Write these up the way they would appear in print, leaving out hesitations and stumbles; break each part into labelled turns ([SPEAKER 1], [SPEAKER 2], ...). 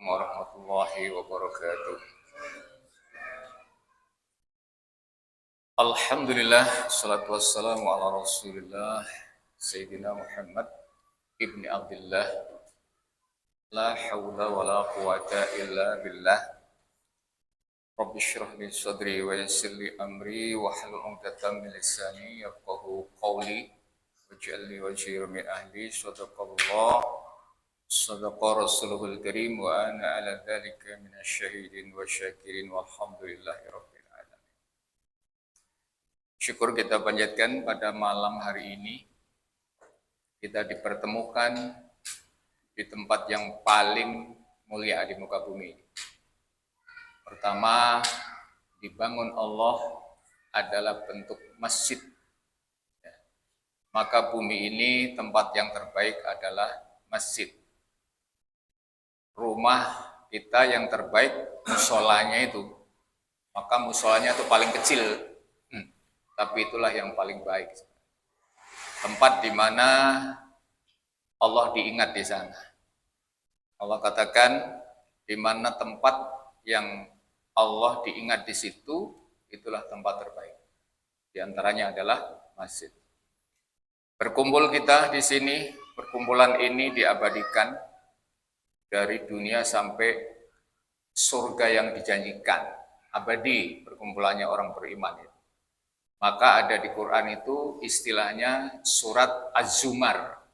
[SPEAKER 1] warahmatullahi wabarakatuh. Alhamdulillah, salatu wassalamu ala Rasulillah Sayyidina Muhammad ibni Abdullah. La hawla wa la quwata illa billah. Rabbi shrah li sadri wa yassir li amri wa hlul 'uqdatam min lisani yafqahu qawli waj'al li wazira min ahli. Sadaqa Rasulul Karim wa ana ala dzalika minasyahidin wa syakirin walhamdulillahi rabbil alamin. Syukur kita panjatkan pada malam hari ini kita dipertemukan di tempat yang paling mulia di muka bumi. Pertama, dibangun Allah adalah bentuk masjid. Maka bumi ini tempat yang terbaik adalah masjid. Rumah kita yang terbaik musolanya itu, maka musolanya itu paling kecil, tapi itulah yang paling baik. Tempat di mana Allah diingat di sana. Allah katakan di mana tempat yang Allah diingat di situ, itulah tempat terbaik. Di antaranya adalah masjid. Berkumpul kita di sini, perkumpulan ini diabadikan dari dunia sampai surga yang dijanjikan. Abadi perkumpulannya orang beriman itu. Maka ada di Quran itu istilahnya surat Az-Zumar.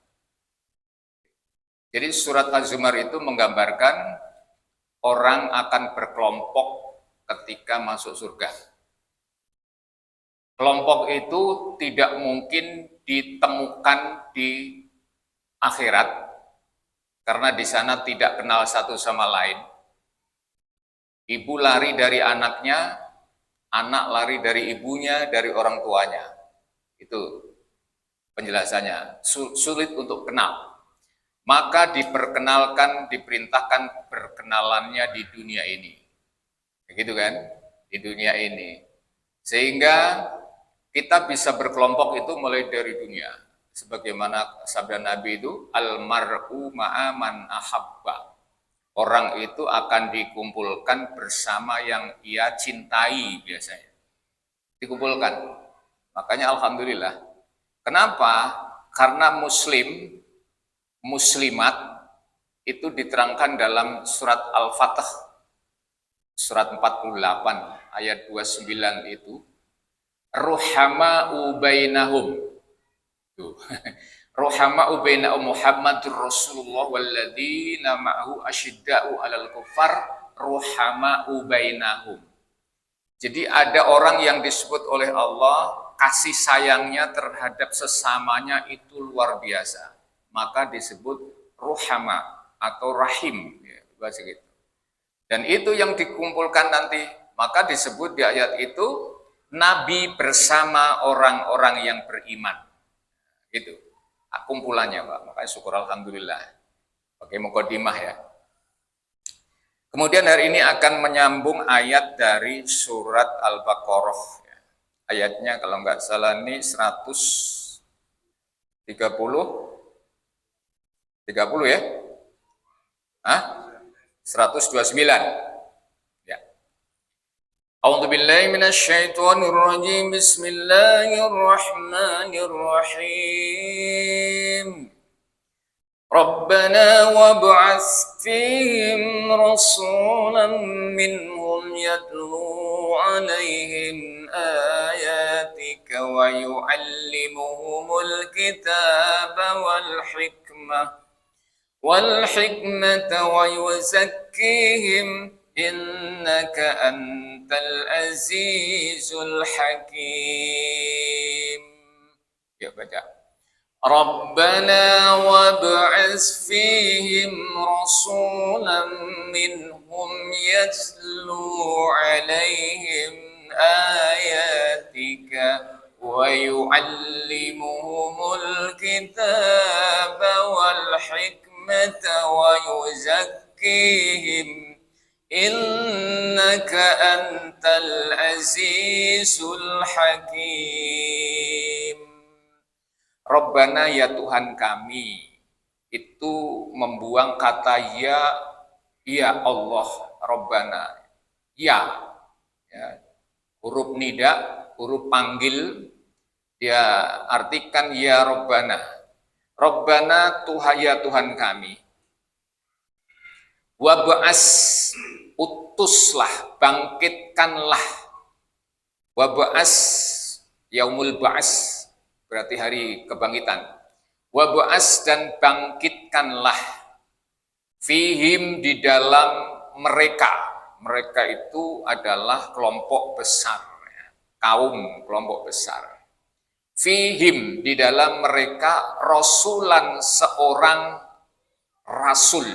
[SPEAKER 1] Jadi surat Az-Zumar itu menggambarkan orang akan berkelompok ketika masuk surga. Kelompok itu tidak mungkin ditemukan di akhirat, karena di sana tidak kenal satu sama lain. Ibu lari dari anaknya, anak lari dari ibunya, dari orang tuanya. Itu penjelasannya. Sulit untuk kenal. Maka diperkenalkan, diperintahkan perkenalannya di dunia ini. Begitu kan? Di dunia ini. Sehingga kita bisa berkelompok itu mulai dari dunia. Sebagaimana sabda Nabi itu, almar'u ma'aman ahabba. Orang itu akan dikumpulkan bersama yang ia cintai biasanya. Dikumpulkan. Makanya alhamdulillah. Kenapa? Karena muslimat itu diterangkan dalam surat Al-Fatah. Surat 48 ayat 29 itu. Ruhama'u bainahum. Ruhama'u bainahum Muhammadur Rasulullah walladzina ma'ahu asyidda'u 'alal kuffar ruhama'u bainahum. Jadi ada orang yang disebut oleh Allah kasih sayangnya terhadap sesamanya itu luar biasa. Maka disebut ruhama atau rahim, ya, bahasa gitu. Dan itu yang dikumpulkan nanti, maka disebut di ayat itu Nabi bersama orang-orang yang beriman. Itu kumpulannya, Pak. Makanya syukur alhamdulillah. Pakai mukadimah ya. Kemudian hari ini akan menyambung ayat dari surat Al-Baqarah. Ayatnya kalau nggak salah ini 130 ya? Hah? 129. A'udzu billahi minasyaitonir rajim. Bismillahirrahmanirrahim. Rabbana wab'ats fihim rasulan minhum yatlu 'alaihim ayatika wa yu'allimuhumul kitaba wal hikmata wa yuzakkihim innaka antal azizul hakim. Ya baca. Rabbana wab'ats fihim rasulan minhum yatlu 'alaihim ayatika wa yu'allimuhumul kitaba wal hikmata wa yuzakkihim innaka antal azizul hakim. Rabbana ya Tuhan kami, itu membuang kata ya Ya Allah, Rabbana. Ya, ya. Huruf nida, huruf panggil, dia artikan ya Rabbana. Rabbana Tuhan, ya Tuhan kami. Wab'as, utuslah, bangkitkanlah. Wab'as, yaumul ba'as, berarti hari kebangkitan. Wab'as, dan bangkitkanlah. Fihim, di dalam mereka. Mereka itu adalah kelompok besar, kaum kelompok besar. Fihim, di dalam mereka, rasulan, seorang rasul,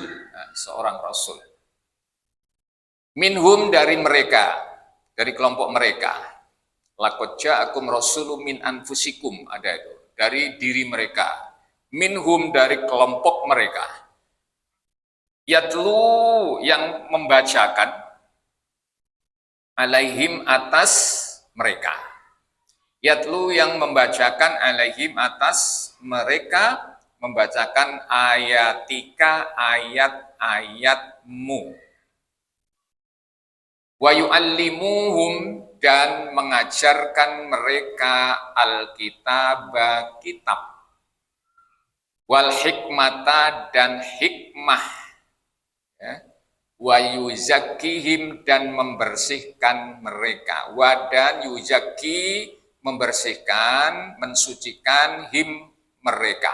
[SPEAKER 1] seorang rasul. Minhum, dari mereka, dari kelompok mereka. Laqad ja'akum rasulun min anfusikum, ada itu, dari diri mereka. Minhum, dari kelompok mereka. Yatlu, yang membacakan, alaihim, atas mereka. Yatlu, yang membacakan, alaihim, atas mereka, membacakan ayatika, ayat-ayatmu. Wa yu'allimuhum, dan mengajarkan mereka alkitab, kitab. Wal hikmata, dan hikmah. Ya. Wa yuzakkihim, dan membersihkan mereka. Wa, dan yuzakki, membersihkan, mensucikan, him, mereka.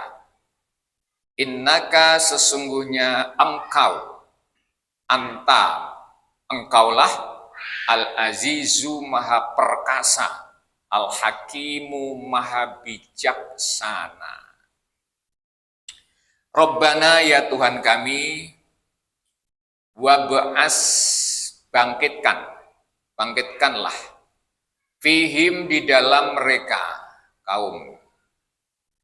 [SPEAKER 1] Innaka, sesungguhnya engkau, anta, engkaulah, Al-Azizu, maha perkasa, Al-Hakimu, maha bijaksana. Rabbana, ya Tuhan kami, wab'as, bangkitkanlah, fihim, di dalam mereka, kaum,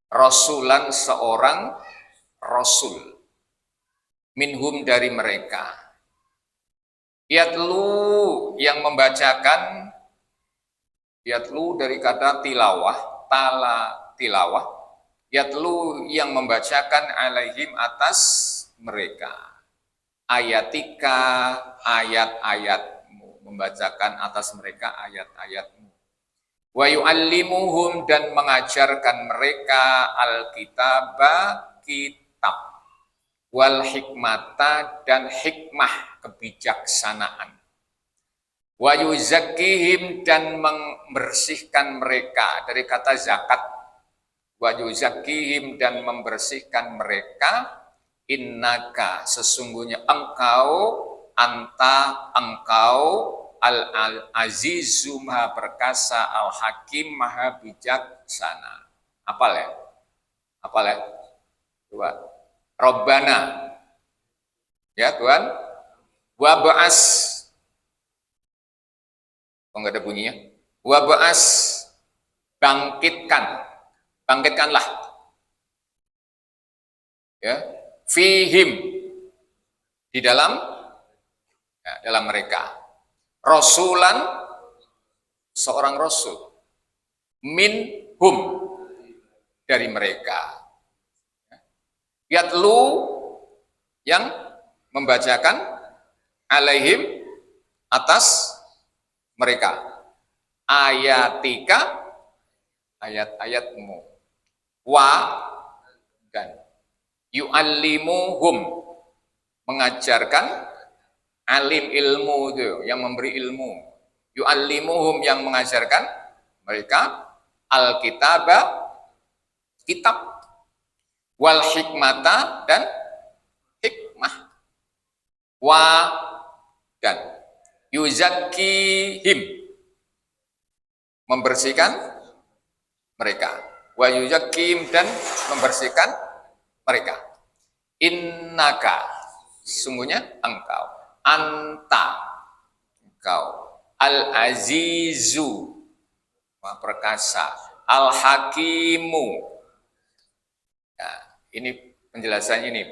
[SPEAKER 1] rasulan, seorang rasul, minhum, dari mereka. Yatlu, yang membacakan, yatlu dari kata tilawah, tilawah. Yatlu, yang membacakan, alaihim, atas mereka. Ayatika, ayat-ayatmu, membacakan atas mereka ayat-ayatmu. Wa yu'allimuhum, dan mengajarkan mereka alkitab, kitab. Wal hikmata, dan hikmah, kebijaksanaan. Wa yuzakkihim, dan membersihkan mereka, dari kata zakat. Wa yuzakkihim, dan membersihkan mereka. Innaka, sesungguhnya engkau, anta, engkau, al-azizu, maha perkasa, al-hakim, maha bijaksana. Apal ya? Apal ya? Coba. Rabbana, ya Tuhan. Wab'as, kok nggak ada bunyinya? Wab'as, bangkitkanlah, ya, fihim, di dalam, ya, dalam mereka, rasulan, seorang rasul, minhum, dari mereka. Yatlu, yang membacakan, alaihim, atas mereka, ayatika, ayat-ayatmu. Wa, dan yu'allimuhum, mengajarkan, alim, ilmu itu, yang memberi ilmu. Yu'allimuhum, yang mengajarkan mereka, alkitab, kitab. Wal hikmata, dan hikmah. Wa, dan yuzakkihim, membersihkan mereka. Wa yuzakkihim, dan membersihkan mereka. Innaka, sungguhnya engkau, anta, engkau, al-azizu, maha perkasa, al-hakimu. Nah, ini penjelasannya ini.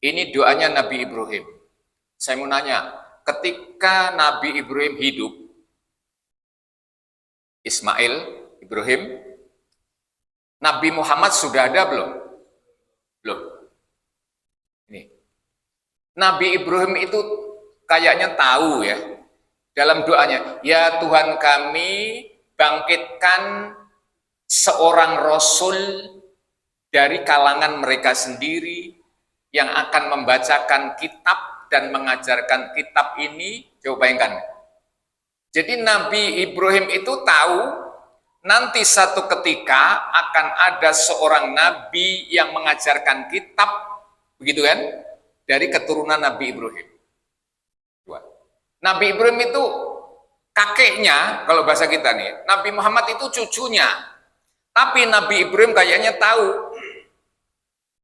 [SPEAKER 1] Ini doanya Nabi Ibrahim. Saya mau nanya, ketika Nabi Ibrahim hidup, Ismail, Ibrahim, Nabi Muhammad sudah ada belum? Belum. Ini. Nabi Ibrahim itu kayaknya tahu ya, dalam doanya, ya Tuhan kami, bangkitkan seorang rasul dari kalangan mereka sendiri yang akan membacakan kitab dan mengajarkan kitab ini. Coba bayangkan. Jadi Nabi Ibrahim itu tahu nanti satu ketika akan ada seorang nabi yang mengajarkan kitab, begitu kan? Dari keturunan Nabi Ibrahim. Nabi Ibrahim itu kakeknya, kalau bahasa kita nih, Nabi Muhammad itu cucunya. Tapi Nabi Ibrahim kayaknya tahu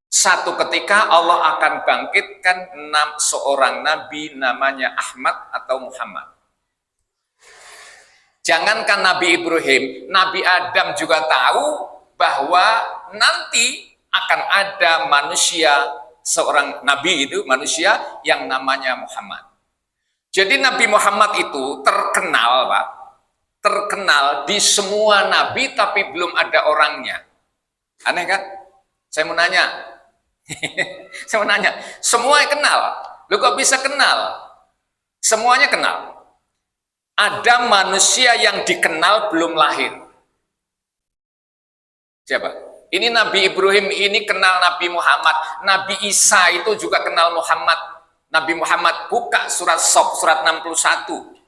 [SPEAKER 1] satu ketika Allah akan bangkitkan seorang nabi namanya Ahmad atau Muhammad. Jangankan Nabi Ibrahim, Nabi Adam juga tahu bahwa nanti akan ada manusia, seorang nabi itu manusia yang namanya Muhammad. Jadi Nabi Muhammad itu terkenal, Pak, terkenal di semua nabi tapi belum ada orangnya. Aneh kan? Saya mau nanya. Saya mau nanya, semua kenal. Lu kok bisa kenal? Semuanya kenal. Ada manusia yang dikenal belum lahir. Siapa? Ini Nabi Ibrahim, ini kenal Nabi Muhammad. Nabi Isa itu juga kenal Muhammad. Nabi Muhammad, buka surat Sof, surat 61.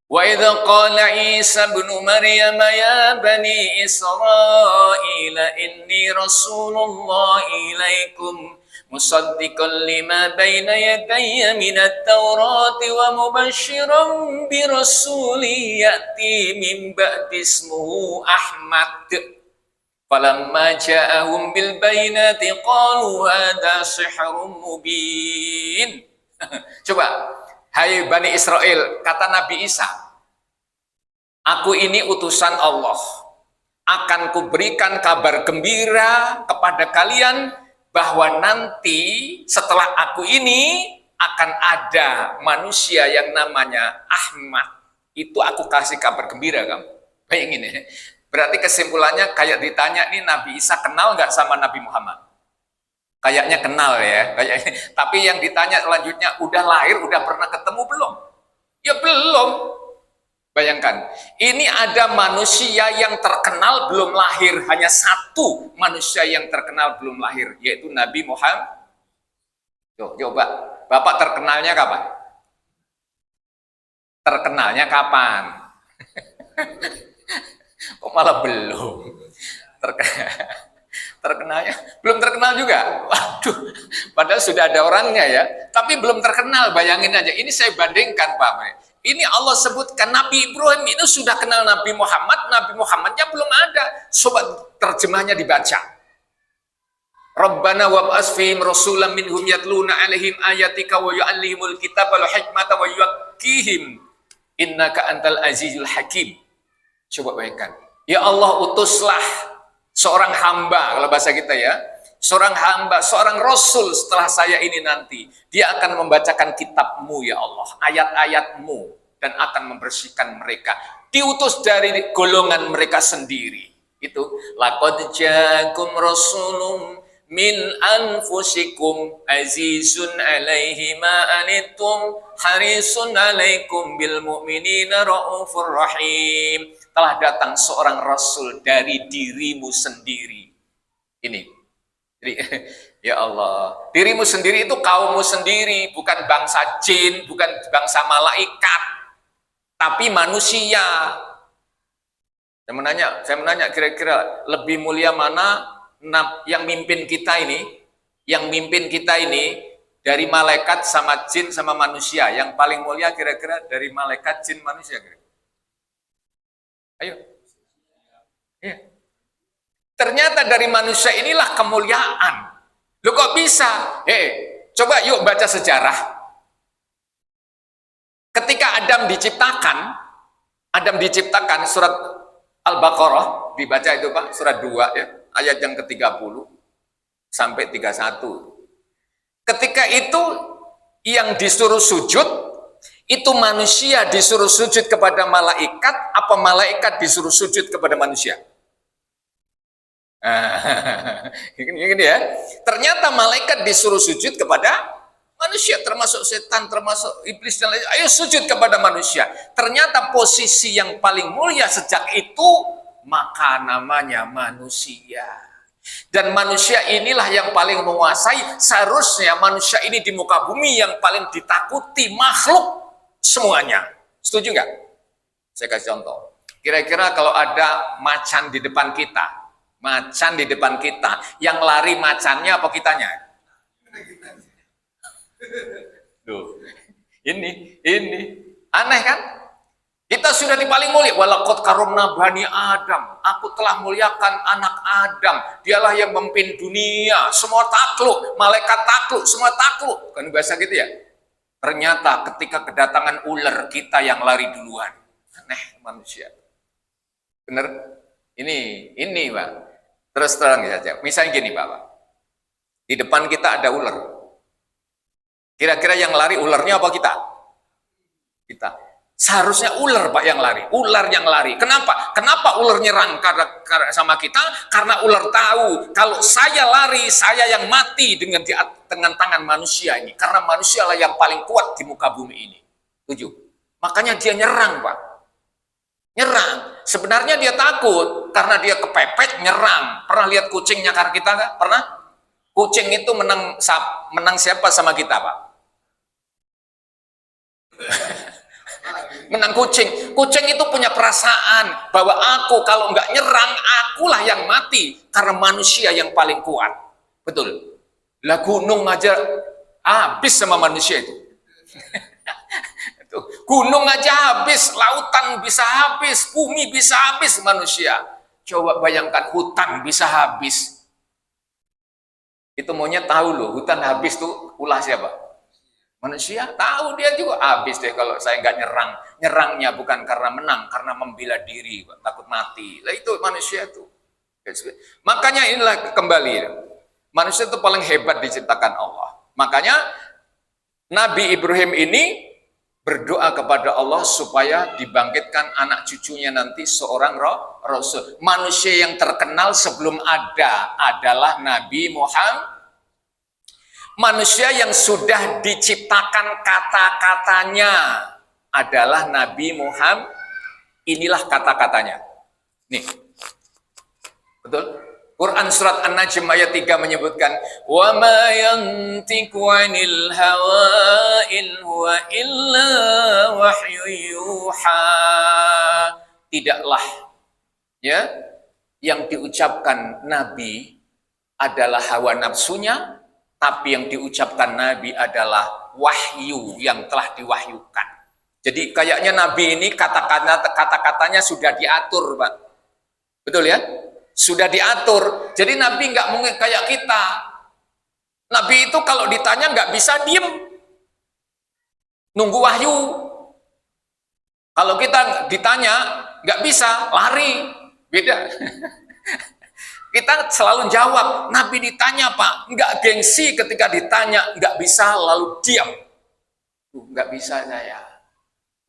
[SPEAKER 1] Wa idza qala Isa ibn Maryam ya bani Israil inni rasulullah ilaikum musaddiqan lima baina yadayya minat taurati wa mubasysyiran bi rasulin ya'ti min ba'di ismuhu Ahmad. Falamma ja'ahum bil bayyinati qalu hadza sihrun mubin. Coba, hai Bani Israel, kata Nabi Isa, aku ini utusan Allah, akan kuberikan kabar gembira kepada kalian bahwa nanti setelah aku ini akan ada manusia yang namanya Ahmad. Itu aku kasih kabar gembira kamu. Bayangin ya. Berarti kesimpulannya kayak ditanya nih, Nabi Isa kenal nggak sama Nabi Muhammad? Kayaknya kenal ya. Kayaknya. Tapi yang ditanya selanjutnya, udah lahir, udah pernah ketemu belum? Ya belum. Bayangkan, ini ada manusia yang terkenal belum lahir, hanya satu manusia yang terkenal belum lahir, yaitu Nabi Muhammad. Coba, Bapak terkenalnya kapan? Terkenalnya kapan? Kok malah belum? Terkenalnya belum terkenal juga. Waduh, padahal sudah ada orangnya ya, tapi belum terkenal. Bayangin aja, ini saya bandingkan Pak. Ini Allah sebutkan Nabi Ibrahim itu sudah kenal Nabi Muhammad, Nabi Muhammadnya belum ada. Sobat, terjemahnya dibaca. Rabbana wab'ats fihim rasulan minhum yatluna 'alaihim ayatika wa yu'allimul kitaba wal hikmata wa yuzakkihim innaka antal azizul hakim. Coba bayangkan. Ya Allah, utuslah seorang hamba, kalau bahasa kita ya, seorang hamba, seorang rasul setelah saya ini nanti. Dia akan membacakan kitab-Mu ya Allah, ayat-ayat-Mu, dan akan membersihkan mereka. Diutus dari golongan mereka sendiri. Itu laqad ja'akum rasulun min anfusikum azizun 'alaihi ma anittum harisun 'alaikum bil mu'minina raufur rahim. Telah datang seorang rasul dari dirimu sendiri. Ini. Jadi, ya Allah, dirimu sendiri itu kaummu sendiri, bukan bangsa jin, bukan bangsa malaikat, tapi manusia. Saya menanya kira-kira lebih mulia mana yang mimpin kita ini? Yang mimpin kita ini dari malaikat sama jin sama manusia. Yang paling mulia kira-kira dari malaikat, jin, manusia kira-kira. Ayo. Iya. Ternyata dari manusia inilah kemuliaan. Loh kok bisa? Coba yuk baca sejarah. Ketika Adam diciptakan, surat Al-Baqarah, dibaca itu Pak, surat 2 ya, ayat yang ke-30 sampai 31. Ketika itu yang disuruh sujud, itu manusia disuruh sujud kepada malaikat, apa malaikat disuruh sujud kepada manusia? Gini ya. Ternyata malaikat disuruh sujud kepada manusia, termasuk setan, termasuk iblis dan lain. Ayo sujud kepada manusia. Ternyata posisi yang paling mulia sejak itu maka namanya manusia. Dan manusia inilah yang paling menguasai. Seharusnya manusia ini di muka bumi yang paling ditakuti makhluk semuanya. Setuju nggak? Saya kasih contoh. Kira-kira kalau ada macan di depan kita, yang lari macannya apa kitanya? Duh, ini aneh kan? Kita sudah di paling mulia. Walaqad karomna bani Adam. Aku telah muliakan anak Adam. Dialah yang memimpin dunia. Semua takluk, malaikat takluk, semua takluk. Kan biasa gitu ya. Ternyata ketika kedatangan ular, kita yang lari duluan. Aneh manusia. Bener? Ini Pak. Terus terang saja. Misalnya gini Pak. Di depan kita ada ular. Kira-kira yang lari ularnya apa kita? Kita. Seharusnya ular Pak yang lari. Ular yang lari. Kenapa? Kenapa ular nyerang sama kita? Karena ular tahu kalau saya lari, saya yang mati dengan tangan manusia ini. Karena manusia lah yang paling kuat di muka bumi ini. Tujuh. Makanya dia nyerang Pak. Nyerang. Sebenarnya dia takut karena dia kepepet nyerang. Pernah lihat kucing nyakar kita nggak? Pernah? Kucing itu menang siapa sama kita Pak? Menang kucing. Kucing itu punya perasaan bahwa aku kalau nggak nyerang, akulah yang mati karena manusia yang paling kuat. Betul. Lah gunung aja habis sama manusia itu. Gunung aja habis, lautan bisa habis, bumi bisa habis manusia. Coba bayangkan hutan bisa habis. Itu maunya tahu loh, hutan habis tuh ulah siapa? Manusia tahu dia juga habis deh kalau saya nggak nyerang. Nyerangnya bukan karena menang, karena membela diri, takut mati. Lah itu manusia tuh. Makanya inilah kembali. Manusia itu paling hebat diciptakan Allah. Makanya Nabi Ibrahim ini berdoa kepada Allah supaya dibangkitkan anak cucunya nanti seorang Rasul. Manusia yang terkenal sebelum ada adalah Nabi Muhammad. Manusia yang sudah diciptakan kata-katanya adalah Nabi Muhammad. Inilah kata-katanya. Nih. Betul? Quran surat An-Najm ayat 3 menyebutkan wa ma yantiqu 'anil hawa in huwa illa wahyu yuha. Tidaklah ya yang diucapkan Nabi adalah hawa nafsunya, tapi yang diucapkan Nabi adalah wahyu yang telah diwahyukan. Jadi kayaknya Nabi ini kata-katanya sudah diatur, Pak. Betul ya? Sudah diatur. Jadi Nabi nggak mungkin kayak kita. Nabi itu kalau ditanya nggak bisa diem. Nunggu wahyu. Kalau kita ditanya nggak bisa, lari. Beda. Kita selalu jawab. Nabi ditanya Pak, nggak gengsi ketika ditanya, nggak bisa lalu diam. Nggak bisa saya.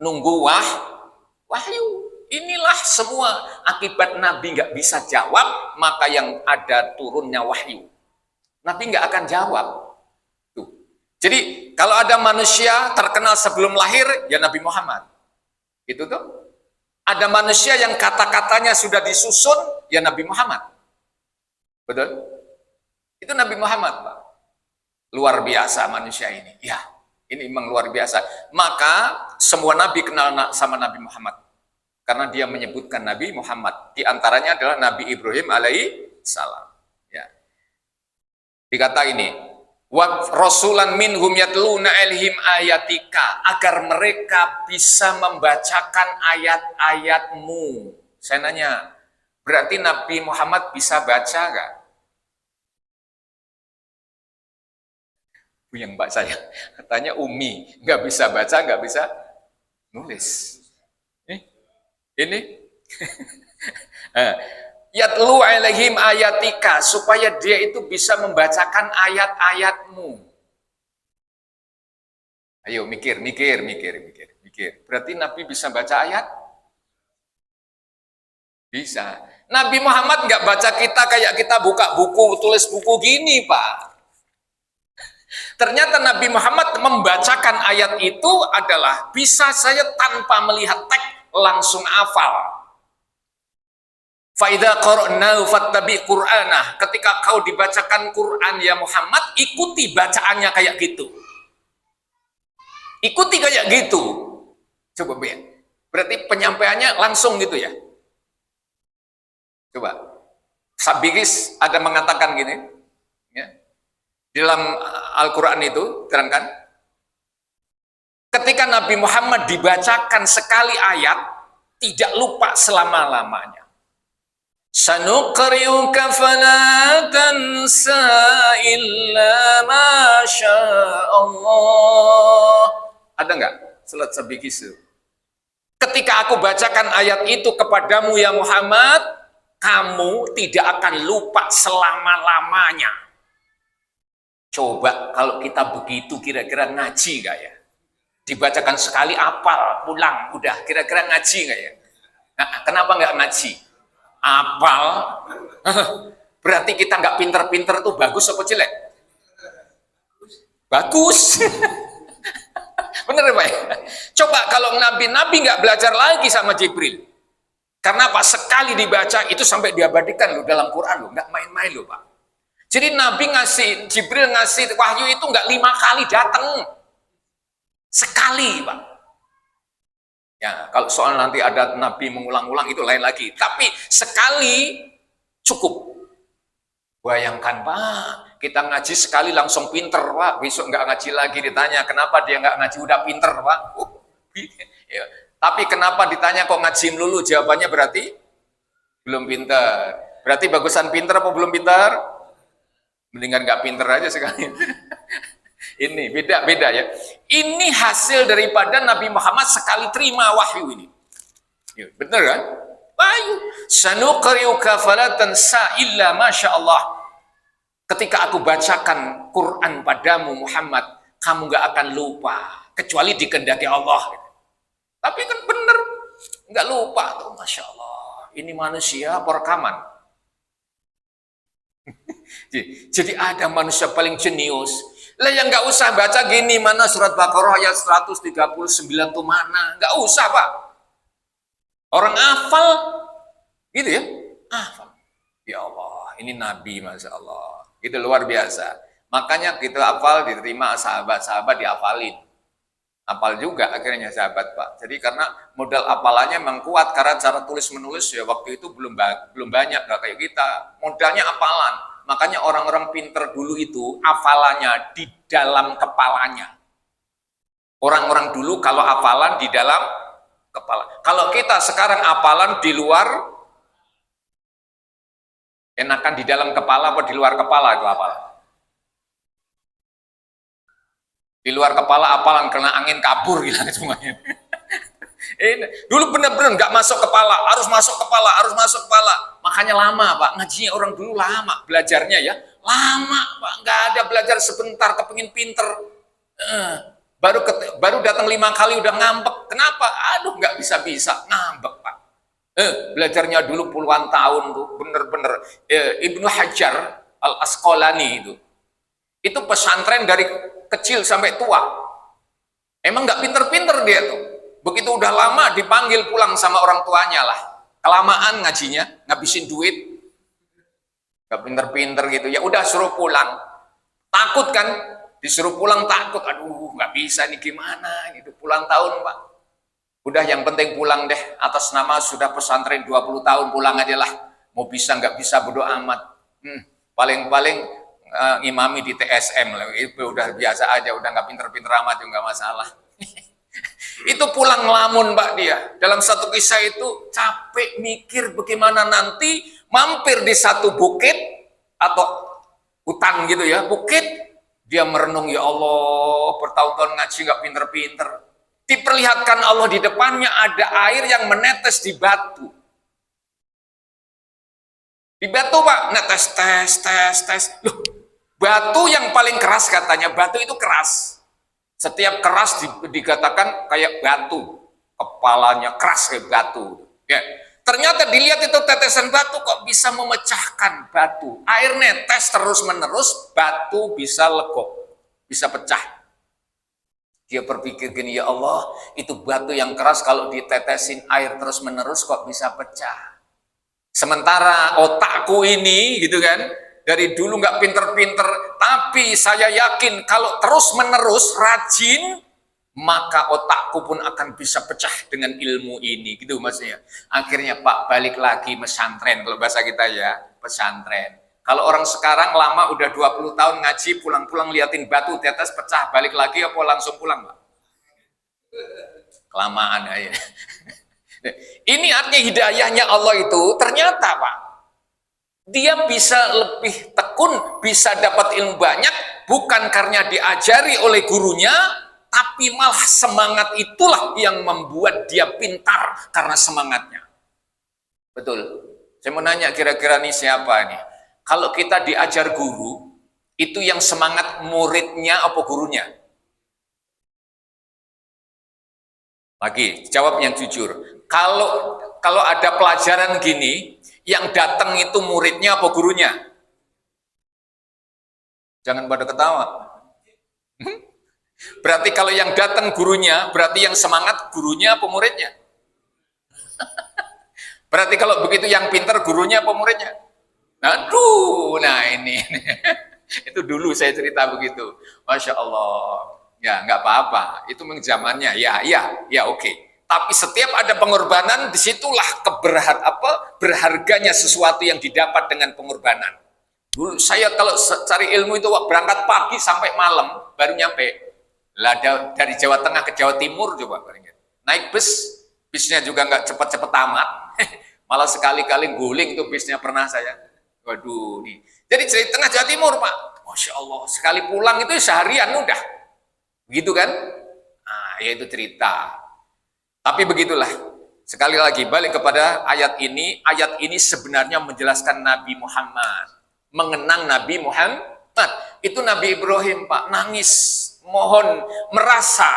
[SPEAKER 1] Nunggu wahyu. Inilah semua akibat Nabi nggak bisa jawab, maka yang ada turunnya wahyu. Nabi nggak akan jawab. Tuh. Jadi kalau ada manusia terkenal sebelum lahir, ya Nabi Muhammad. Gitu tuh. Ada manusia yang kata-katanya sudah disusun, ya Nabi Muhammad. Betul? Itu Nabi Muhammad, Pak. Luar biasa manusia ini. Ya, ini memang luar biasa. Maka semua Nabi kenal sama Nabi Muhammad. Karena dia menyebutkan Nabi Muhammad. Di antaranya adalah Nabi Ibrahim alaihi salam. Ya. Dikata ini, wa rasulan minhum yatluna alaihim ayatika, agar mereka bisa membacakan ayat-ayatmu. Saya nanya, berarti Nabi Muhammad bisa baca enggak? Yang mbak saya katanya Umi, nggak bisa baca, nggak bisa nulis. Ini yatlu alaihim ayatika, supaya dia itu bisa membacakan ayat-ayatmu. Ayo mikir. Berarti Nabi bisa baca ayat? Bisa. Nabi Muhammad nggak baca kita kayak kita buka buku, tulis buku gini, Pak. Ternyata Nabi Muhammad membacakan ayat itu adalah bisa saya tanpa melihat teks langsung hafal. Faida qara'nahu fattabi' Qur'anah. Ketika kau dibacakan Quran ya Muhammad, ikuti bacaannya kayak gitu. Ikuti kayak gitu. Coba lihat. Berarti penyampaiannya langsung gitu ya. Coba. Sabigis ada mengatakan gini, ya. Dalam Al-Qur'an itu terangkan, ketika Nabi Muhammad dibacakan sekali ayat, tidak lupa selama-lamanya. Sanuqri'uka fala tansa illa ma Allah. Ada enggak salat sabikis itu? Ketika aku bacakan ayat itu kepadamu ya Muhammad, kamu tidak akan lupa selama-lamanya. Coba kalau kita begitu kira-kira ngaji enggak ya? Dibacakan sekali apal, pulang, udah kira-kira ngaji enggak ya? Nah, kenapa enggak ngaji? Apal, berarti kita nggak pinter-pinter tuh bagus apa jelek? Bagus. Bener ya Pak? Coba kalau Nabi nggak belajar lagi sama Jibril. Karena apa? Sekali dibaca itu sampai diabadikan loh dalam Quran loh, nggak main-main loh Pak. Jadi Nabi Jibril ngasih wahyu itu nggak 5 kali datang. Sekali Pak. Ya, kalau soal nanti ada Nabi mengulang-ulang itu lain lagi. Tapi sekali cukup. Bayangkan Pak, kita ngaji sekali langsung pinter Pak. Besok nggak ngaji lagi ditanya, kenapa dia nggak ngaji udah pinter Pak? Ya. Tapi kenapa ditanya kok ngaji melulu? Jawabannya berarti belum pinter. Berarti bagusan pinter apa belum pinter? Mendingan nggak pinter aja sekali. Ini beda-beda ya. Ini hasil daripada Nabi Muhammad sekali terima wahyu ini. Ya, bener kan? Wahyu. Sanuqri'uka fala tansa illa masya Allah. Ketika aku bacakan Quran padamu Muhammad, kamu gak akan lupa kecuali dikehendaki Allah. Tapi kan bener, nggak lupa tuh, masya Allah. Ini manusia perekaman. Jadi ada manusia paling jenius. Lah yang nggak usah baca gini, mana surat Baqarah ayat 139 tuh mana? Nggak usah Pak. Orang hafal gitu ya, hafal. Ya Allah, ini Nabi masya Allah. Itu luar biasa. Makanya kita hafal diterima sahabat-sahabat dihafalin. Hafal juga akhirnya sahabat Pak. Jadi karena modal hafalannya memang kuat karena cara tulis menulis ya waktu itu belum banyak nggak kayak kita. Modalnya hafalan. Makanya orang-orang pinter dulu itu hafalannya di dalam kepalanya. Orang-orang dulu kalau hafalan di dalam kepala. Kalau kita sekarang hafalan di luar, enakan di dalam kepala apa di luar kepala itu hafalan? Di luar kepala hafalan kena angin kabur gitu semuanya. Dulu bener-bener nggak masuk kepala, harus masuk kepala, harus masuk kepala. Makanya lama Pak, ngajinya orang dulu lama, belajarnya ya lama Pak, nggak ada belajar sebentar kepengin pinter. Baru datang 5 kali udah ngambek. Kenapa? Aduh nggak bisa-bisa, ngambek Pak. Belajarnya dulu puluhan tahun tuh, bener-bener. Ibnu Hajar Al-Asqalani itu pesantren dari kecil sampai tua. Emang nggak pinter-pinter dia tuh. Begitu udah lama dipanggil pulang sama orang tuanya lah. Kelamaan ngajinya, ngabisin duit. Nggak pinter-pinter gitu. Ya udah suruh pulang. Takut kan? Disuruh pulang takut. Aduh nggak bisa nih gimana gitu. Pulang tahun Pak. Udah yang penting pulang deh. Atas nama sudah pesantren 20 tahun pulang aja lah. Mau bisa nggak bisa bodo amat. Paling-paling ngimami di TSM lah. Itu udah biasa aja. Udah nggak pinter-pinter amat juga nggak masalah. Itu pulang ngelamun Pak dia. Dalam satu kisah itu capek mikir bagaimana nanti mampir di satu bukit atau hutan gitu ya, bukit. Dia merenung, ya Allah, bertahun-tahun ngaji nggak pinter-pinter. Diperlihatkan Allah di depannya ada air yang menetes di batu. Di batu Pak, netes, tes. Loh, batu yang paling keras katanya, batu itu keras. Setiap keras dikatakan kayak batu, kepalanya keras kayak batu. Ya. Ternyata dilihat itu tetesan batu kok bisa memecahkan batu. Air netes terus-menerus, batu bisa legok, bisa pecah. Dia berpikir gini, ya Allah, itu batu yang keras kalau ditetesin air terus-menerus kok bisa pecah. Sementara otakku ini, gitu kan, dari dulu nggak pinter-pinter, tapi saya yakin kalau terus-menerus rajin, maka otakku pun akan bisa pecah dengan ilmu ini, gitu maksudnya. Akhirnya Pak balik lagi pesantren, kalau bahasa kita ya, pesantren. Kalau orang sekarang lama udah 20 tahun ngaji, pulang-pulang liatin batu tetes pecah, balik lagi apa langsung pulang, Pak? Kelamaan aja. Ini artinya hidayahnya Allah itu ternyata, Pak, dia bisa lebih tekun, bisa dapat ilmu banyak, bukan karena diajari oleh gurunya, tapi malah semangat itulah yang membuat dia pintar karena semangatnya. Betul. Saya mau nanya kira-kira nih siapa nih? Kalau kita diajar guru, itu yang semangat muridnya apa gurunya? Lagi, jawab yang jujur. Kalau ada pelajaran gini, yang datang itu muridnya apa gurunya? Jangan pada ketawa. Berarti kalau yang datang gurunya, berarti yang semangat gurunya apa muridnya? Berarti kalau begitu yang pintar gurunya apa muridnya? Aduh, nah ini. Itu dulu saya cerita begitu. Masya Allah. Ya, nggak apa-apa. Itu zamannya. Ya, oke. Tapi setiap ada pengorbanan, disitulah berharganya sesuatu yang didapat dengan pengorbanan. Dulu saya kalau cari ilmu itu berangkat pagi sampai malam, baru nyampe. Lah dari Jawa Tengah ke Jawa Timur coba naik bisnya juga nggak cepat-cepat amat, malah sekali-kali guling itu bisnya pernah saya. Waduh nih. Jadi dari tengah Jawa Timur Pak, Masya Allah, sekali pulang itu seharian udah, begitu kan? Nah, ya itu cerita. Tapi begitulah. Sekali lagi balik kepada ayat ini. Ayat ini sebenarnya menjelaskan Nabi Muhammad, mengenang Nabi Muhammad. Itu Nabi Ibrahim Pak nangis. Mohon merasa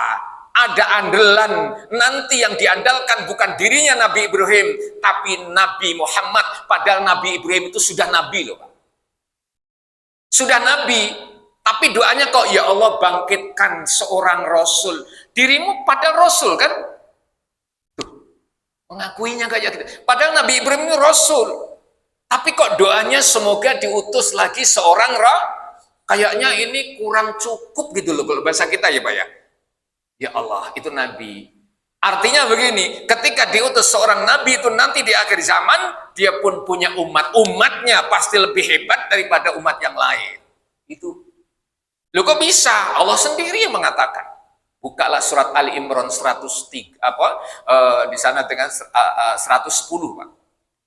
[SPEAKER 1] ada andalan nanti yang diandalkan bukan dirinya Nabi Ibrahim, tapi Nabi Muhammad. Padahal Nabi Ibrahim itu sudah Nabi loh Pak. Sudah Nabi, tapi doanya kok ya Allah bangkitkan seorang Rasul. Dirimu padahal Rasul kan? Tuh, mengakuinya kayak gitu. Padahal Nabi Ibrahim itu Rasul. Tapi kok doanya semoga diutus lagi seorang Rasul. Kayaknya ini kurang cukup gitu loh kalau bahasa kita ya Pak ya. Ya Allah, itu Nabi. Artinya begini, ketika diutus seorang Nabi itu nanti di akhir zaman, dia pun punya umat. Umatnya pasti lebih hebat daripada umat yang lain. Itu. Loh kok bisa? Allah sendiri yang mengatakan. Bukalah surat Ali Imran 103, di sana dengan 110 Pak.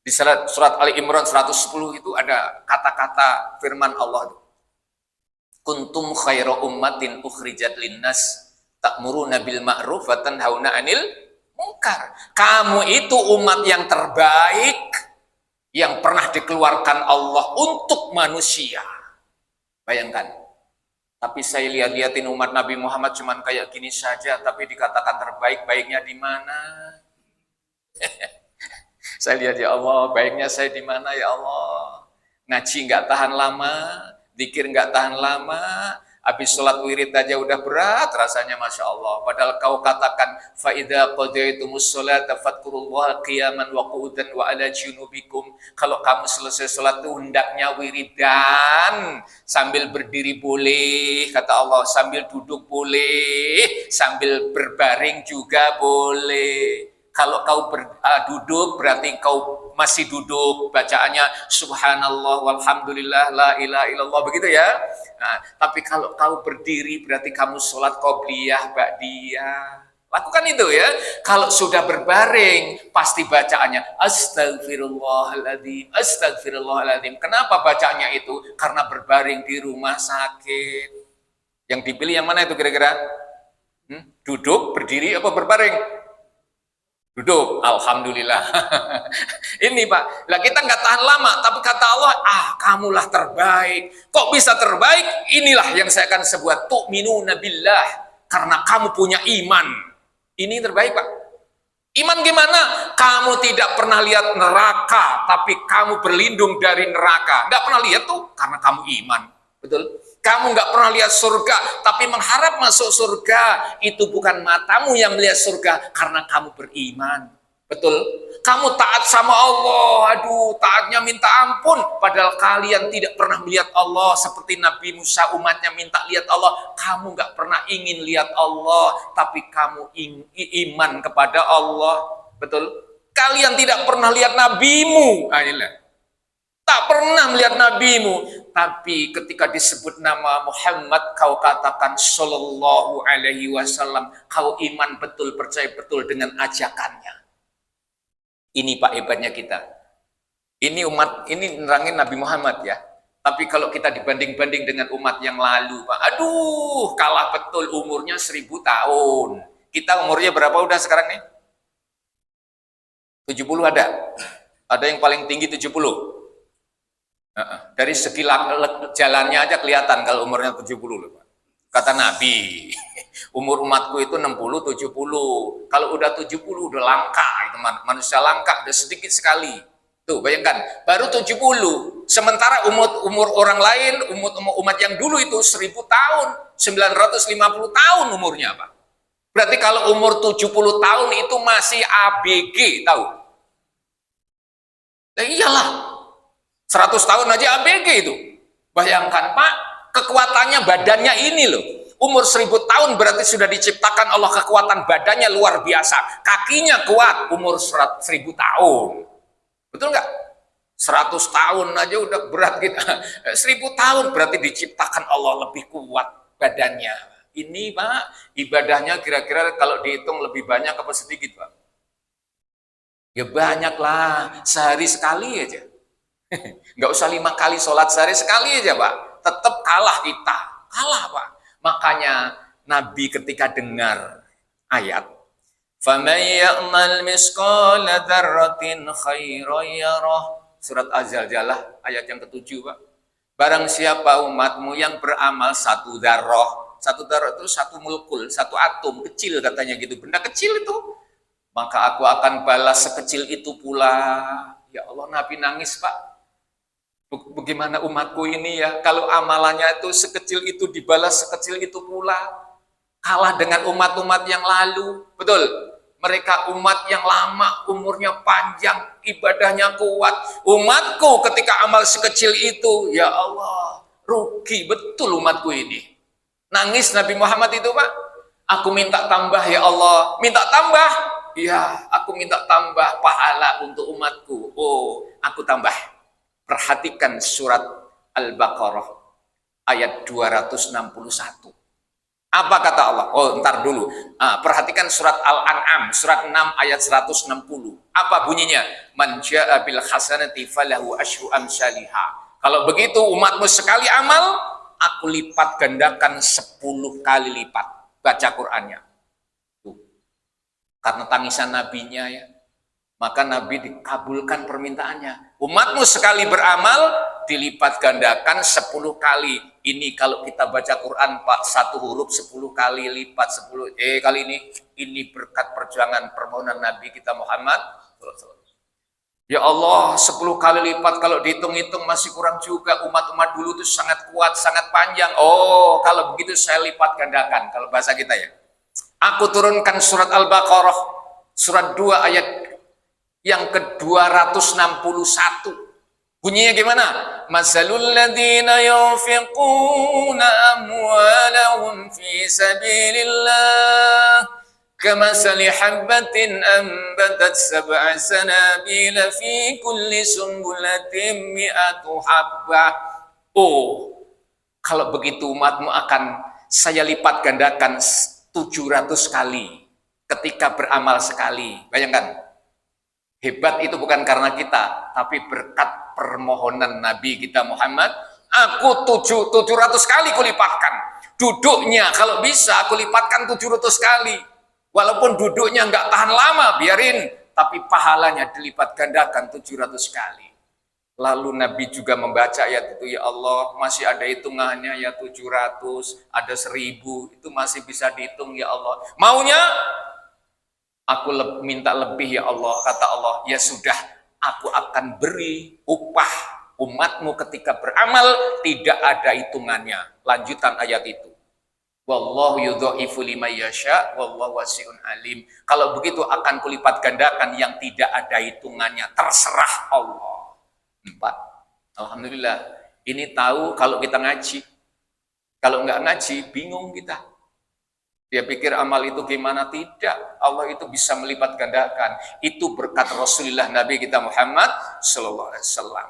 [SPEAKER 1] Di surat Ali Imran 110 itu ada kata-kata firman Allah itu. Kuntum khaira ummatin ukhrijat linnas ta'muruna bil ma'ruf wa tanhauna 'anil munkar. Kamu itu umat yang terbaik yang pernah dikeluarkan Allah untuk manusia. Bayangkan. Tapi saya lihat-lihatin umat Nabi Muhammad cuman kayak gini saja, tapi dikatakan terbaik, baiknya di mana? Saya lihat ya Allah, baiknya saya di mana ya Allah? Ngaji nggak tahan lama. Zikir nggak tahan lama, habis sholat wirid aja udah berat rasanya Masya Allah. Padahal kau katakan faida qadaitumus sholata fadkurullaha qiyaman wa qu'udan wa ala junubikum. Kalau kamu selesai sholat itu hendaknya wiridan, sambil berdiri boleh kata Allah, sambil duduk boleh, sambil berbaring juga boleh. Kalau kau duduk berarti kau masih duduk, bacaannya subhanallah walhamdulillah la ilaha illallah begitu ya. Nah, tapi kalau kau berdiri berarti kamu sholat qobliyah ba'diyah. Lakukan itu ya. Kalau sudah berbaring pasti bacaannya astagfirullahaladzim, astagfirullahaladzim. Kenapa bacanya itu? Karena berbaring di rumah sakit. Yang dipilih yang mana itu kira-kira? Duduk, berdiri, apa berbaring? Duduk, alhamdulillah. Ini Pak, lah kita nggak tahan lama, tapi kata Allah, kamulah terbaik. Kok bisa terbaik? Inilah yang saya akan sebut tu'minuna billah, karena kamu punya iman. Ini terbaik Pak. Iman gimana? Kamu tidak pernah lihat neraka, tapi kamu berlindung dari neraka. Nggak pernah lihat tuh, karena kamu iman. Betul? Kamu nggak pernah lihat surga, tapi mengharap masuk surga. Itu bukan matamu yang melihat surga, karena kamu beriman. Betul? Kamu taat sama Allah, aduh taatnya minta ampun, padahal kalian tidak pernah melihat Allah seperti Nabi Musa umatnya minta lihat Allah. Kamu nggak pernah ingin lihat Allah, tapi kamu iman kepada Allah. Betul? Kalian tidak pernah lihat nabimu, tak pernah melihat nabimu, tapi ketika disebut nama Muhammad kau katakan sallallahu alaihi wasallam, kau iman betul, percaya betul dengan ajakannya. Ini Pak hebatnya kita. Ini umat, ini nerangin Nabi Muhammad ya. Tapi kalau kita dibanding-banding dengan umat yang lalu, Pak, aduh, kalah betul, umurnya 1000 tahun. Kita umurnya berapa udah sekarang nih? 70 ada? Ada yang paling tinggi 70? Dari segi jalannya aja kelihatan kalau umurnya 70 loh, Pak. Kata Nabi, umur umatku itu 60-70. Kalau udah 70 udah langka, itu manusia langka, udah sedikit sekali. Tuh, bayangkan, baru 70. Sementara umur orang lain, umat yang dulu itu 1000 tahun, 950 tahun umurnya, Pak. Berarti kalau umur 70 tahun itu masih ABG, tahu? Nah, iyalah, 100 tahun aja ABG itu. Bayangkan, Pak, kekuatannya badannya ini loh. Umur 1000 tahun berarti sudah diciptakan Allah kekuatan badannya luar biasa. Kakinya kuat, umur 1000 tahun. Betul nggak? 100 tahun aja udah berat kita. 1000 tahun berarti diciptakan Allah lebih kuat badannya. Ini Pak, ibadahnya kira-kira kalau dihitung lebih banyak apa sedikit Pak? Ya banyak lah, sehari sekali aja. Nggak usah 5 kali sholat sehari, sekali aja Pak. Tetap kalah kita, kalah Pak. Makanya Nabi ketika dengar ayat فَمَنْ يَعْمَلْ مِثْقَالَ ذَرَّةٍ خَيْرًا يَرَهُ, surat Az-Zalzalah ayat yang ke-7 Pak. Barang siapa umatmu yang beramal satu darah itu satu molekul, satu atom kecil katanya gitu, benda kecil itu, maka aku akan balas sekecil itu pula. Ya Allah, Nabi nangis Pak. Bagaimana umatku ini ya, kalau amalannya itu sekecil itu dibalas sekecil itu pula. Kalah dengan umat-umat yang lalu. Betul, mereka umat yang lama, umurnya panjang, ibadahnya kuat. Umatku ketika amal sekecil itu, ya Allah, rugi betul umatku ini. Nangis Nabi Muhammad itu Pak. Aku minta tambah ya Allah. Minta tambah? Ya, aku minta tambah pahala untuk umatku. Oh, aku tambah. Perhatikan surat Al-Baqarah ayat 261. Apa kata Allah? Oh, ntar dulu. Perhatikan surat Al-An'am, surat 6 ayat 160. Apa bunyinya? Man jaa bil hasanati falahu asyru amsalihha. Kalau begitu umatmu sekali amal, aku lipat gandakan 10 kali lipat. Baca Qur'annya. Tuh. Karena tangisan nabinya ya. Maka Nabi dikabulkan permintaannya. Umatmu sekali beramal, dilipat gandakan 10 kali. Ini kalau kita baca Quran Pak, 1 huruf 10 kali lipat 10. Kali ini berkat perjuangan permohonan Nabi kita Muhammad. Ya Allah, 10 kali lipat kalau dihitung-hitung masih kurang juga. Umat-umat dulu itu sangat kuat, sangat panjang. Oh, kalau begitu saya lipat gandakan. Kalau bahasa kita ya. Aku turunkan surat Al-Baqarah, surat 2 ayat yang ke-261. Bunyinya gimana? Masalul ladzina yunfiquna amwalahum fi sabilillah kamasali habbatin ambatat sab'a sanabila fi kulli sumbulatin mi'atu habbah. Oh, kalau begitu umatmu akan saya lipat gandakan 700 kali ketika beramal sekali. Bayangkan. Hebat itu bukan karena kita, tapi berkat permohonan Nabi kita Muhammad. Aku 700 kali kulipatkan. Duduknya kalau bisa aku lipatkan 700 kali. Walaupun duduknya nggak tahan lama, biarin. Tapi pahalanya dilipat gandakan 700 kali. Lalu Nabi juga membaca ayat itu, ya Allah, masih ada hitungannya ya 700, ada 1000, itu masih bisa dihitung ya Allah. Maunya Aku minta lebih ya Allah. Kata Allah, ya sudah, aku akan beri upah umatmu ketika beramal tidak ada hitungannya. Lanjutan ayat itu. Wallahu yudha'ifu liman yasha wallahu wasi'un alim. Kalau begitu akan kulipat gandakan yang tidak ada hitungannya. Terserah Allah. 4. Alhamdulillah. Ini tahu kalau kita ngaji. Kalau nggak ngaji, bingung kita. Dia pikir amal itu gimana? Tidak. Allah itu bisa melipat gandakan. Itu berkat Rasulullah Nabi kita Muhammad sallallahu alaihi wasallam.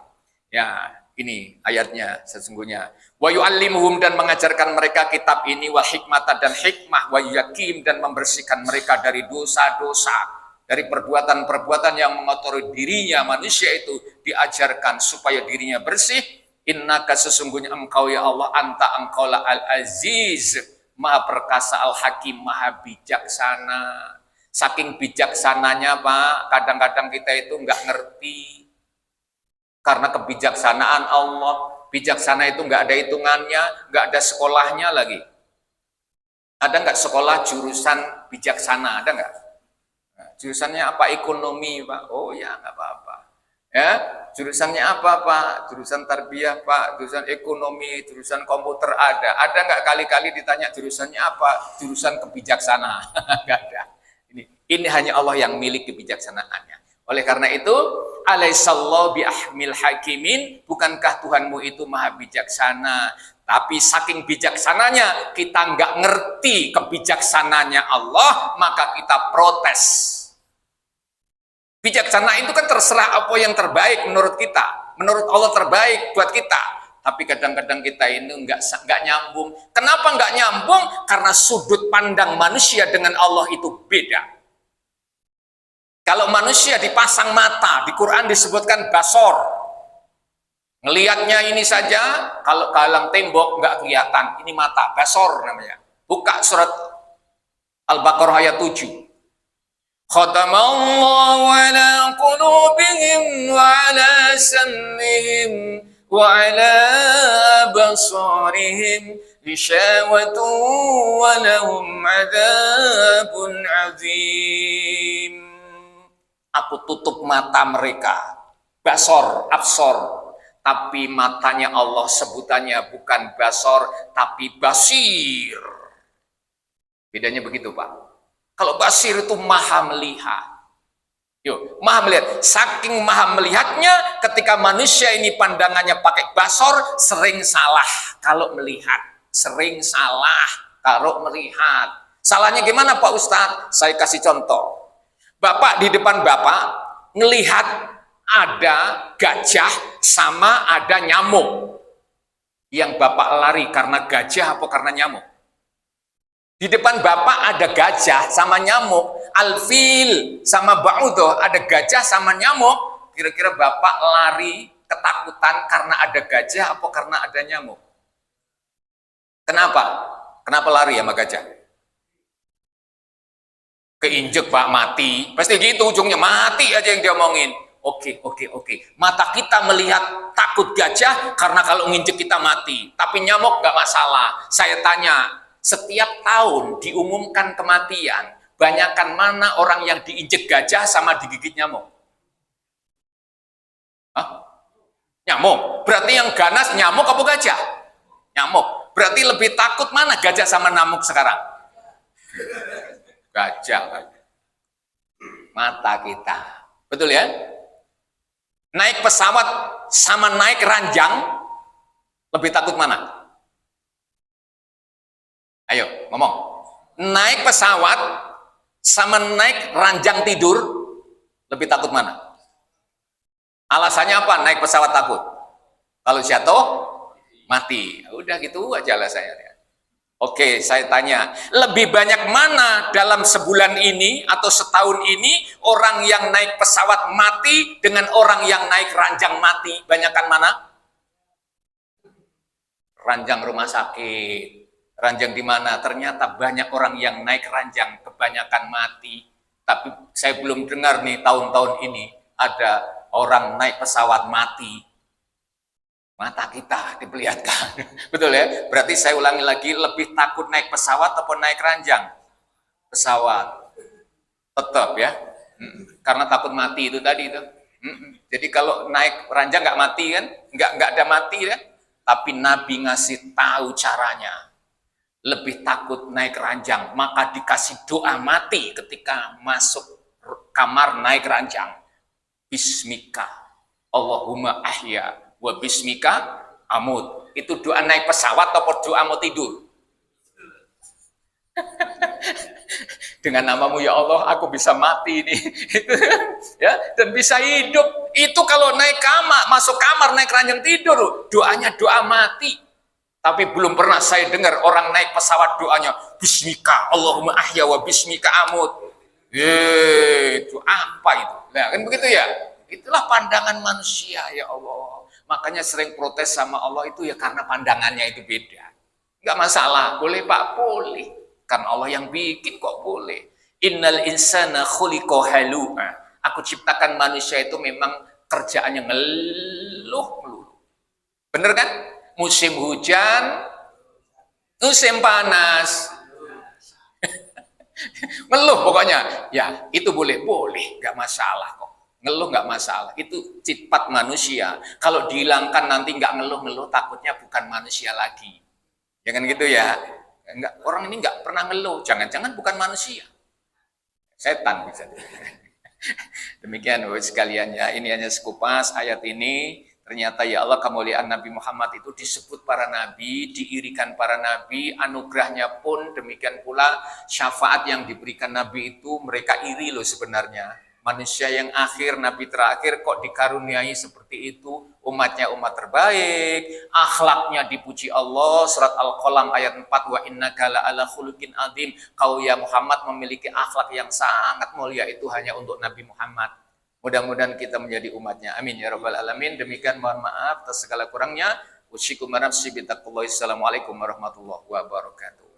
[SPEAKER 1] Ya, ini ayatnya sesungguhnya. Wa yu'allimuhum, dan mengajarkan mereka kitab ini, wa hikmata, dan hikmah, wa yakim, dan membersihkan mereka dari dosa-dosa, dari perbuatan-perbuatan yang mengotori dirinya. Manusia itu diajarkan supaya dirinya bersih. Innaka, sesungguhnya engkau ya Allah, anta engkaulah al-aziz, maha perkasa, al-hakim, maha bijaksana. Saking bijaksananya Pak, kadang-kadang kita itu nggak ngerti. Karena kebijaksanaan Allah. Bijaksana itu nggak ada hitungannya, nggak ada sekolahnya lagi. Ada nggak sekolah jurusan bijaksana? Ada nggak? Nah, jurusannya apa? Ekonomi Pak. Oh ya, nggak apa-apa. Ya, jurusannya apa Pak? Jurusan tarbiyah Pak, jurusan ekonomi, jurusan komputer ada. Ada nggak kali-kali ditanya jurusannya apa? Jurusan kebijaksanaan. Nggak ada. Ini hanya Allah yang milik kebijaksanaannya. Oleh karena itu, alaihissallahu biahmil hakimin, bukankah Tuhanmu itu maha bijaksana? Tapi saking bijaksananya, kita nggak ngerti kebijaksananya Allah, maka kita protes. Bijaksana itu kan terserah apa yang terbaik menurut kita. Menurut Allah terbaik buat kita. Tapi kadang-kadang kita ini nggak nyambung. Kenapa nggak nyambung? Karena sudut pandang manusia dengan Allah itu beda. Kalau manusia dipasang mata, di Quran disebutkan basor. Ngelihatnya ini saja, kalau galang tembok nggak kelihatan. Ini mata, basor namanya. Buka surat Al-Baqarah ayat 7. Khatamallahu ala qulubihim wa ala sam'ihim wa ala basarihim gishawatu wa lahum adzabun azim. Aku tutup mata mereka, basor, absor. Tapi matanya Allah sebutannya bukan basor, tapi basir. Bedanya begitu Pak. Kalau basir itu maha melihat. Yuk, maha melihat. Saking maha melihatnya, ketika manusia ini pandangannya pakai basor, sering salah kalau melihat. Sering salah kalau melihat. Salahnya gimana Pak Ustadz? Saya kasih contoh. Bapak di depan Bapak ngelihat ada gajah sama ada nyamuk. Yang Bapak lari karena gajah apa karena nyamuk? Di depan Bapak ada gajah sama nyamuk, alfil sama ba'udoh, ada gajah sama nyamuk. Kira-kira Bapak lari ketakutan karena ada gajah apa karena ada nyamuk? Kenapa? Kenapa lari sama gajah? Keinjek Pak, mati. Pasti gitu ujungnya, mati aja yang diomongin. Oke. Mata kita melihat takut gajah karena kalau nginjek kita mati. Tapi nyamuk nggak masalah. Saya tanya, setiap tahun diumumkan kematian, banyakkan mana orang yang diinjek gajah sama digigit nyamuk? Hah? Nyamuk. Berarti yang ganas nyamuk apa gajah? Nyamuk. Berarti lebih takut mana gajah sama nyamuk sekarang? Gajah. Mata kita. Betul ya? Naik pesawat sama naik ranjang, lebih takut mana? Ayo, ngomong. Naik pesawat sama naik ranjang tidur, lebih takut mana? Alasannya apa? Naik pesawat takut. Kalau jatuh, mati. Udah gitu aja alasannya. Oke, saya tanya, lebih banyak mana dalam sebulan ini atau setahun ini orang yang naik pesawat mati dengan orang yang naik ranjang mati? Banyakan mana? Ranjang rumah sakit. Ranjang di mana? Ternyata banyak orang yang naik ranjang, kebanyakan mati. Tapi saya belum dengar nih tahun-tahun ini ada orang naik pesawat mati. Mata kita diperlihatkan. Betul ya? Berarti saya ulangi lagi, lebih takut naik pesawat atau naik ranjang? Pesawat. Tetap ya. Karena takut mati itu tadi itu. Jadi kalau naik ranjang nggak mati kan, nggak ada mati kan, tapi Nabi ngasih tahu caranya. Lebih takut naik ranjang, maka dikasih doa mati ketika masuk kamar naik ranjang. Bismika, Allahumma ahya, wa bismika amut. Itu doa naik pesawat atau doa mau tidur? Dengan namamu ya Allah aku bisa mati ini ya, dan bisa hidup. Itu kalau naik kamar, masuk kamar naik ranjang tidur, doanya doa mati. Tapi belum pernah saya dengar orang naik pesawat doanya bismika Allahumma ahya wa bismika amut. Itu apa itu? Nah, kan begitu ya. Itulah pandangan manusia ya Allah. Makanya sering protes sama Allah itu ya karena pandangannya itu beda. Enggak masalah, boleh Pak, boleh. Kan Allah yang bikin kok boleh. Innal insana khuliqa halu'a. Aku ciptakan manusia itu memang kerjaannya ngeluh melulu. Bener kan? Musim hujan, musim panas. Ngeluh pokoknya. Ya, itu boleh, nggak masalah kok. Ngeluh nggak masalah. Itu sifat manusia. Kalau dihilangkan nanti nggak ngeluh-ngeluh, takutnya bukan manusia lagi. Jangan gitu ya. Enggak, orang ini nggak pernah ngeluh. Jangan-jangan bukan manusia. Setan bisa. Demikian sekalian ya. Ini hanya sekupas ayat ini. Ternyata ya Allah kemuliaan Nabi Muhammad itu disebut para nabi, diirikan para nabi, anugerahnya pun demikian pula syafaat yang diberikan nabi itu mereka iri loh sebenarnya. Manusia yang akhir, nabi terakhir kok dikaruniai seperti itu, umatnya umat terbaik, akhlaknya dipuji Allah. Surat Al-Qalam ayat 4, wa innaka la'ala khuluqin adzim. Kau ya Muhammad memiliki akhlak yang sangat mulia, itu hanya untuk Nabi Muhammad. Mudah-mudahan kita menjadi umatnya. Amin ya rabbal alamin. Demikian, mohon maaf atas segala kurangnya. Wassalamualaikum warahmatullahi wabarakatuh.